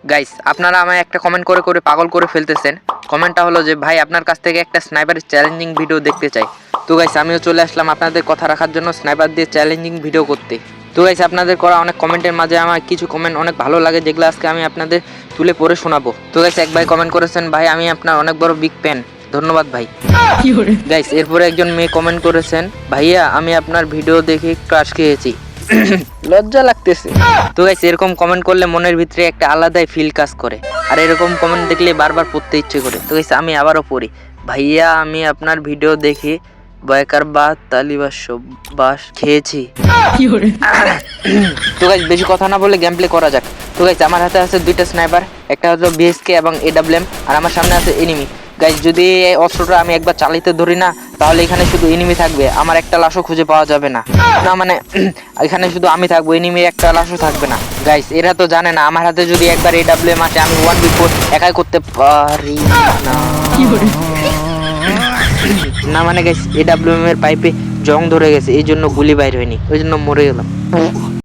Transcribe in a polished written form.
Guys আপনারা আমায় একটা কমেন্ট করে করে পাগল করে ফেলতেছেন। কমেন্টটা হলো যে ভাই আপনার কাছ থেকে একটা স্নাইপারের চ্যালেঞ্জিং ভিডিও দেখতে চাই। তো গাইস আমিও চলে আসলাম আপনাদের কথা রাখার জন্য স্নাইপার দিয়ে চ্যালেঞ্জিং ভিডিও করতে। তো গাইস আপনাদের করা অনেক কমেন্টের মাঝে আমার কিছু কমেন্ট অনেক ভালো লাগে, যেগুলো আজকে আমি আপনাদের তুলে পড়ে শোনাবো। তো গাইস এক ভাই কমেন্ট করেছেন, ভাই আমি আপনার অনেক বড় বিগ ফ্যান, ধন্যবাদ ভাই। গাইস এরপরে একজন মেয়ে কমেন্ট করেছেন, ভাইয়া আমি আপনার ভিডিও দেখে ক্রাশ খেয়েছি, লজ্জা লাগতেছে। তো গাইস এরকম কমেন্ট করলে মনের ভিতরে একটা আলাদাই ফিল কাজ করে, আর এরকম কমেন্ট দেখলে বারবার পড়তে ইচ্ছে করে। তো গাইস আমি আবারও পড়ি, ভাইয়া আমি আপনার ভিডিও দেখে বয়কার বা তালিবাস বাস খেয়েছি। তো গাইস বেশি কথা না বলে গেম প্লে করা যাক। তো গাইস আমার হাতে আছে দুইটা স্নাইপার, একটা হলো বিএসকে এবং এডব্লিউএম, আর আমার সামনে আছে এনিমি। গাইস যদি এই অস্ত্রটা আমি একবার চালাইতে ধরি না, তাহলে এখানে শুধু এনিমি থাকবে, আমার একটা লাশও খুঁজে পাওয়া যাবে না। না মানে এখানে শুধু আমি থাকবো, এনিমির একটা লাশও থাকবে না। গাইস এরা তো জানে না আমার হাতে যদি একবার এডব্লিউএম আসে আমি 1v4 একাই করতে পারি না। না মানে গাইস এডব্লিউএম এর পাইপে জং ধরে গেছে, এই জন্য গুলি বাইর হয়নি, ওই জন্য মরে গেলাম।